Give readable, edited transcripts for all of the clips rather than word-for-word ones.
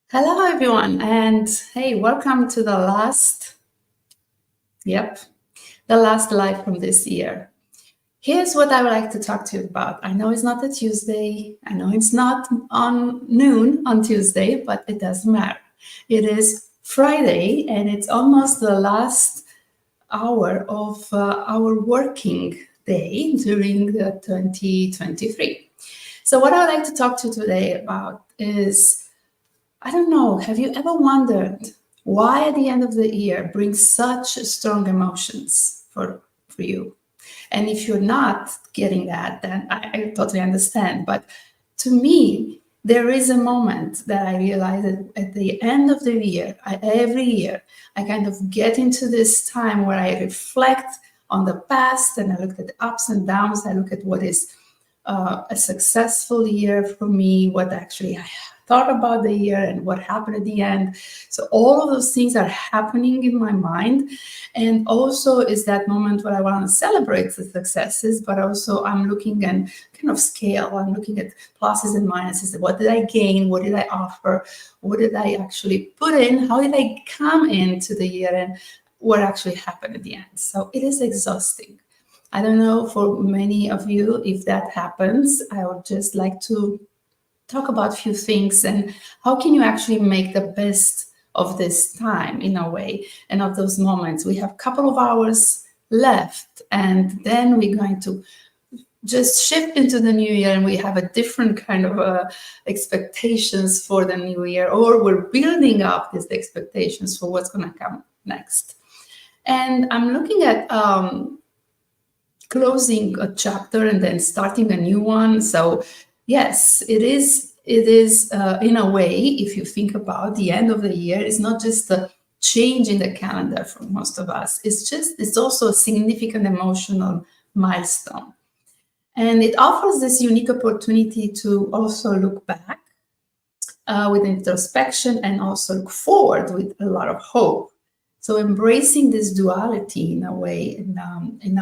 Hello, everyone, and hey, welcome to the last live from this year. Here's what I would like to talk to you about. I know it's not a Tuesday. I know it's not on noon on Tuesday, but it doesn't matter. It is Friday, and it's almost the last hour of our working day during the 2023. So what I would like to talk to you today about is, I don't know, have you ever wondered why at the end of the year brings such strong emotions for you? And if you're not getting that, then I totally understand. But to me, there is a moment that I realize that at the end of the year, every year, I kind of get into this time where I reflect on the past and I look at the ups and downs. I look at what is a successful year for me, what actually I thought about the year and what happened at the end. So all of those things are happening in my mind. And also is that moment where I want to celebrate the successes, but also I'm looking and kind of scale. I'm looking at pluses and minuses. What did I gain? What did I offer? What did I actually put in? How did I come into the year? And what actually happened at the end? So it is exhausting. I don't know for many of you if that happens. I would just like to talk about a few things and how can you actually make the best of this time in a way and of those moments. We have a couple of hours left and then we're going to just shift into the new year and we have a different kind of expectations for the new year, or we're building up these expectations for what's going to come next. And I'm looking at closing a chapter and then starting a new one. So yes, it is in a way, if you think about the end of the year, it's not just a change in the calendar for most of us. It's also a significant emotional milestone. And it offers this unique opportunity to also look back with introspection and also look forward with a lot of hope. So embracing this duality in a way in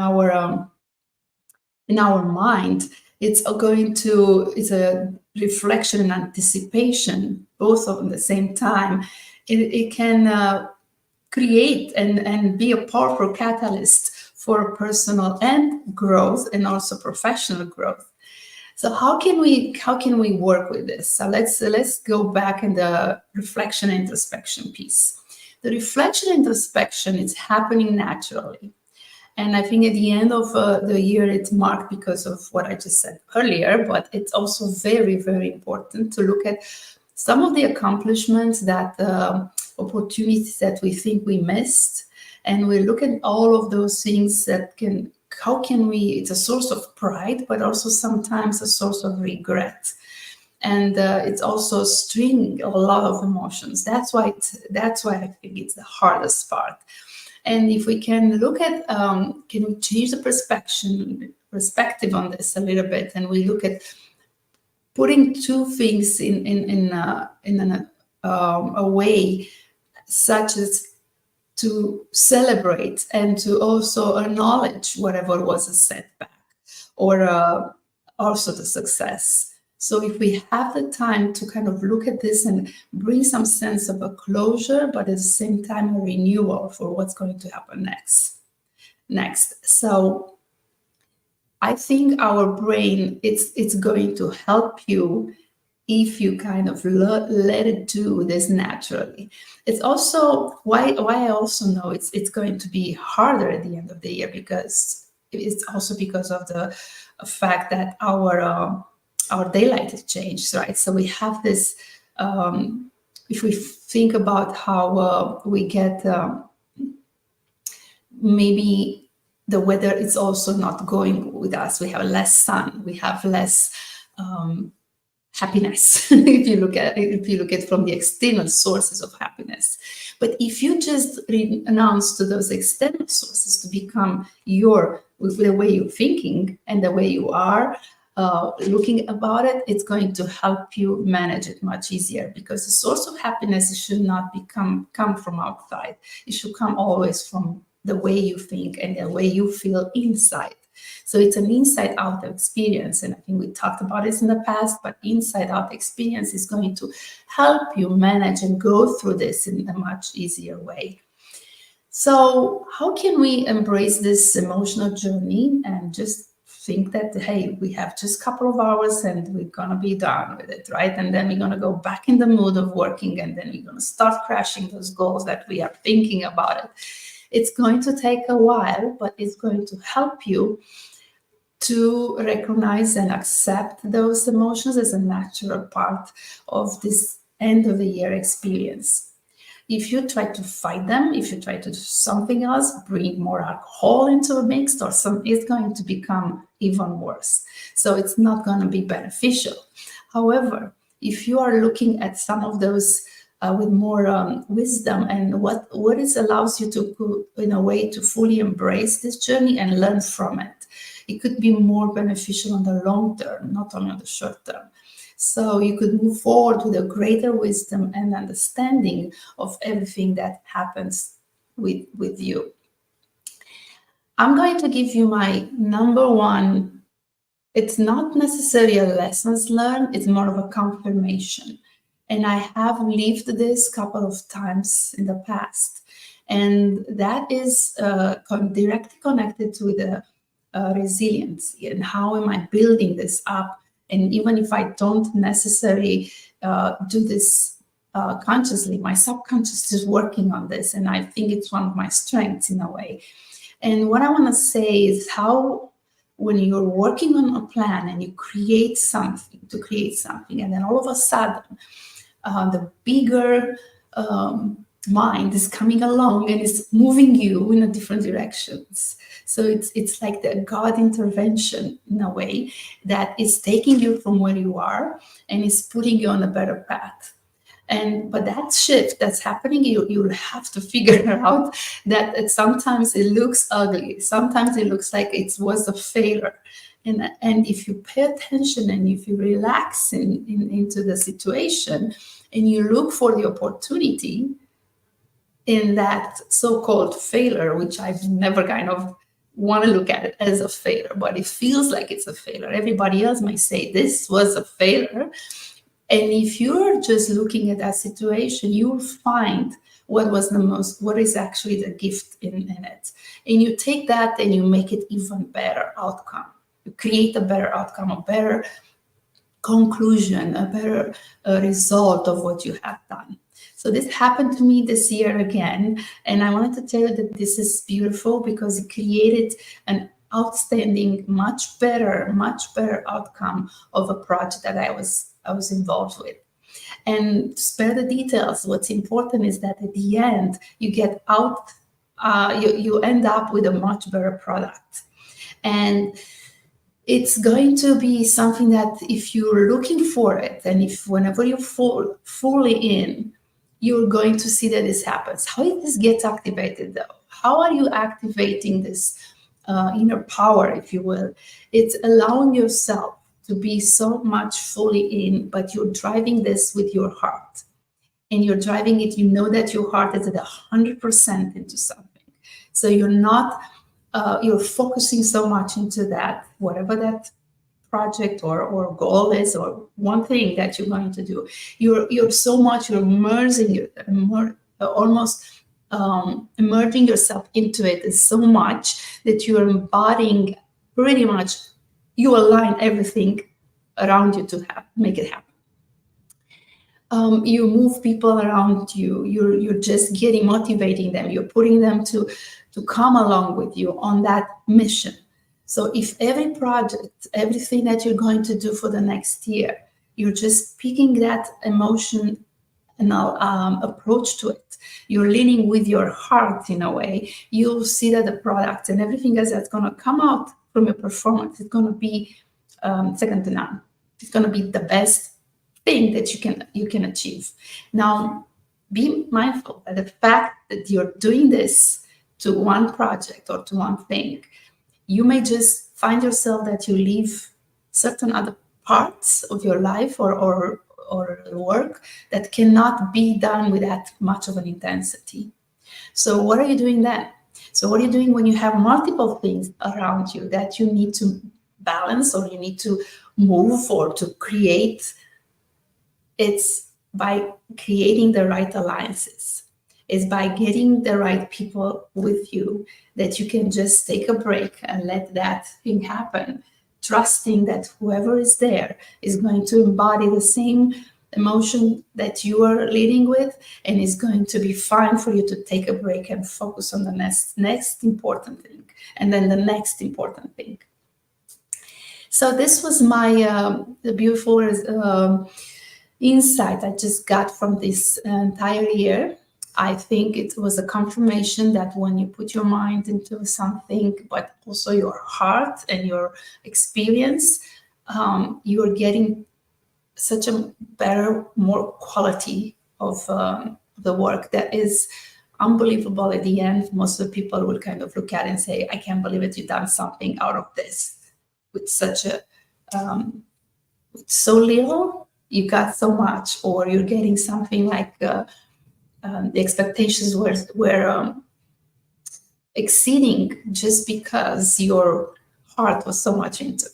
our mind, it's a reflection and anticipation, both at the same time. It can create and be a powerful catalyst for personal and growth and also professional growth. So how can we work with this? So let's go back in the reflection and introspection piece. The reflection and introspection is happening naturally. And I think at the end of the year, it's marked because of what I just said earlier, but it's also very, very important to look at some of the accomplishments, that opportunities that we think we missed. And we look at all of those things it's a source of pride, but also sometimes a source of regret. And it's also stringing a lot of emotions. That's why I think it's the hardest part. And if we can look at, can we change the perspective on this a little bit, and we look at putting two things in a way such as to celebrate and to also acknowledge whatever was a setback or also the success. So if we have the time to kind of look at this and bring some sense of a closure, but at the same time a renewal for what's going to happen next. So I think our brain, it's going to help you if you kind of let it do this naturally. It's also why I also know it's going to be harder at the end of the year, because it's also because of the fact that our daylight has changed, right? So we have this, if we think about how we get, maybe the weather is also not going with us. We have less sun, we have less happiness, if you look at from the external sources of happiness. But if you just renounce to those external sources to become with the way you're thinking and the way you are, looking about it, it's going to help you manage it much easier, because the source of happiness should not come from outside. It should come always from the way you think and the way you feel inside. So it's an inside out experience. And I think we talked about this in the past, but inside out experience is going to help you manage and go through this in a much easier way. So how can we embrace this emotional journey and just think that, hey, we have just a couple of hours and we're going to be done with it, right? And then we're going to go back in the mood of working, and then we're going to start crashing those goals that we are thinking about it. It's going to take a while, but it's going to help you to recognize and accept those emotions as a natural part of this end of the year experience. If you try to fight them, if you try to do something else, bring more alcohol into a mix or some, it's going to become even worse. So it's not going to be beneficial. However, if you are looking at some of those with more wisdom, and what it allows you to, in a way, to fully embrace this journey and learn from it, it could be more beneficial on the long term, not only on the short term. So you could move forward with a greater wisdom and understanding of everything that happens with you. I'm going to give you my number one. It's not necessarily a lessons learned, it's more of a confirmation. And I have lived this a couple of times in the past. And that is directly connected to the resilience and how am I building this up. And even if I don't necessarily do this consciously, my subconscious is working on this. And I think it's one of my strengths in a way. And what I want to say is how, when you're working on a plan and you create something, and then all of a sudden, the bigger mind is coming along and is moving you in a different directions. So it's like the God intervention in a way that is taking you from where you are and is putting you on a better path. But that shift that's happening, you'll have to figure out that sometimes it looks ugly. Sometimes it looks like it was a failure. And if you pay attention and if you relax into the situation and you look for the opportunity in that so-called failure, which I've never kind of want to look at it as a failure, but it feels like it's a failure. Everybody else might say this was a failure. And if you're just looking at that situation, you will find what is actually the gift in it. And you take that and you make it even better outcome. You create a better outcome, a better conclusion, a better result of what you have done. So this happened to me this year again. And I wanted to tell you that this is beautiful because it created an outstanding, much better outcome of a project that I was involved with. And to spare the details, what's important is that at the end, you get out, you end up with a much better product. And it's going to be something that if you're looking for it, and if whenever you fall fully in, you're going to see that this happens. How does this get activated though? How are you activating this inner power, if you will? It's allowing yourself to be so much fully in, but you're driving this with your heart. And you're driving it, you know that your heart is at 100% into something. So you're not, you're focusing so much into that, whatever that project or goal is, or one thing that you're going to do. You're immersing, almost immersing yourself into it so much that you're embodying pretty much, you align everything around you to make it happen. You move people around you. You're just motivating them. You're putting them to come along with you on that mission. So if every project, everything that you're going to do for the next year, you're just picking that emotional approach to it, you're leaning with your heart in a way, you'll see that the product and everything else that's going to come out from your performance is going to be second to none. It's going to be the best thing that you can achieve. Now, be mindful that the fact that you're doing this to one project or to one thing, you may just find yourself that you leave certain other parts of your life or work that cannot be done with that much of an intensity. So what are you doing then? So what are you doing when you have multiple things around you that you need to balance or you need to move or to create? It's by creating the right alliances. It's by getting the right people with you that you can just take a break and let that thing happen, trusting that whoever is there is going to embody the same emotion that you are leading with, and is going to be fine for you to take a break and focus on the next important thing, and then the next important thing. So this was my the beautiful insight I just got from this entire year. I think it was a confirmation that when you put your mind into something, but also your heart and your experience, you are getting such a better, more quality of the work that is unbelievable at the end. Most of the people will kind of look at it and say, I can't believe it, you've done something out of this with such a with so little, you got so much, or you're getting something like the expectations were exceeding just because your heart was so much into it.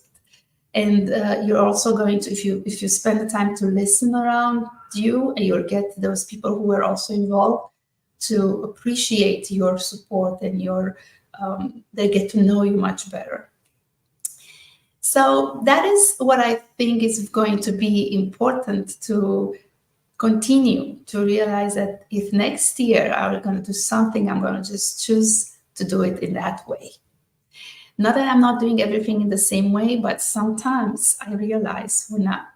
And you're also going to, if you spend the time to listen around you, and you'll get those people who are also involved to appreciate your support, and they get to know you much better. So that is what I think is going to be important to continue to realize, that if next year I'm going to do something, I'm going to just choose to do it in that way. Not that I'm not doing everything in the same way, but sometimes I realize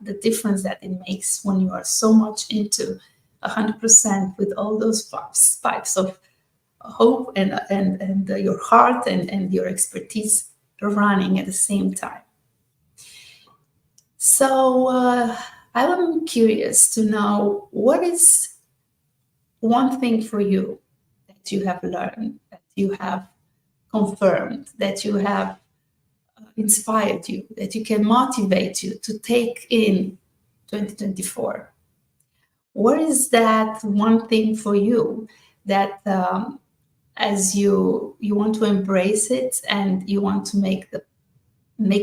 the difference that it makes when you are so much into 100% with all those pipes of hope and your heart and your expertise running at the same time. So I'm curious to know, what is one thing for you that you have learned, that you have confirmed, that you have inspired you, that you can motivate you to take in 2024? What is that one thing for you that as you want to embrace it, and you want to make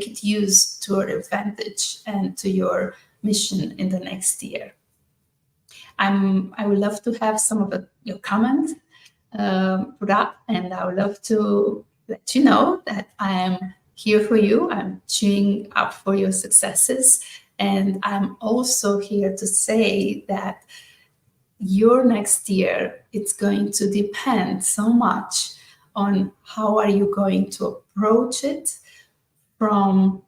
it use to your advantage and to your mission in the next year? I would love to have some of your comments put up, and I would love to let you know that I am here for you. I'm cheering up for your successes, and I'm also here to say that your next year, it's going to depend so much on how are you going to approach it from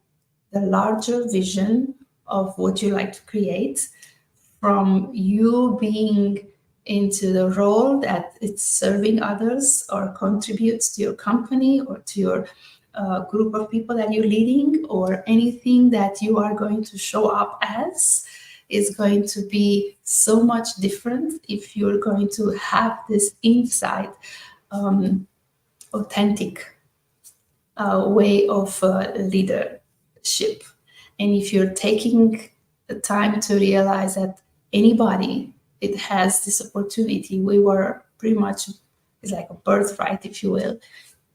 the larger vision of what you like to create, from you being into the role that it's serving others or contributes to your company or to your group of people that you're leading, or anything that you are going to show up as, is going to be so much different if you're going to have this inside authentic way of leadership. And if you're taking the time to realize that anybody, it has this opportunity, we were pretty much, it's like a birthright, if you will,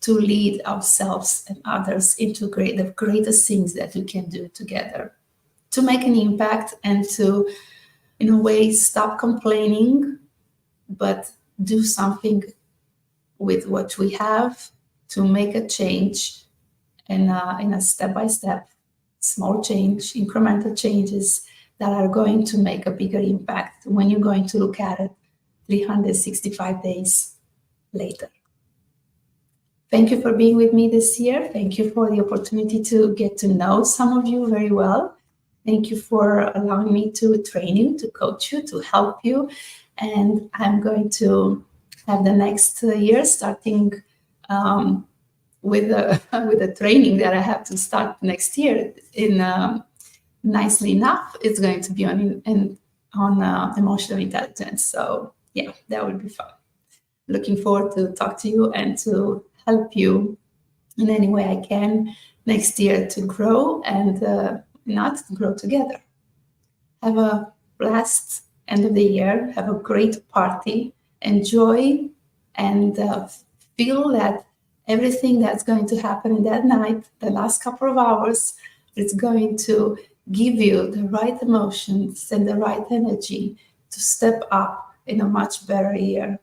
to lead ourselves and others into the greatest things that we can do together, to make an impact, and to, in a way, stop complaining, but do something with what we have to make a change, and in a step-by-step, small change, incremental changes that are going to make a bigger impact when you're going to look at it 365 days later. Thank you for being with me this year. Thank you for the opportunity to get to know some of you very well. Thank you for allowing me to train you, to coach you, to help you. And I'm going to have the next year starting with a training that I have to start next year. Nicely enough, it's going to be on emotional intelligence. So yeah, that would be fun. Looking forward to talk to you and to help you in any way I can next year to grow, and not to grow together. Have a blessed end of the year. Have a great party. Enjoy, and feel that everything that's going to happen in that night, the last couple of hours, it's going to give you the right emotions and the right energy to step up in a much better year,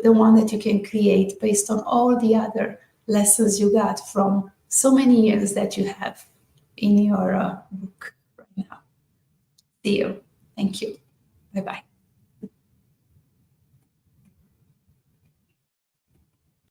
the one that you can create based on all the other lessons you got from so many years that you have in your book right now. See you. Thank you. Bye-bye.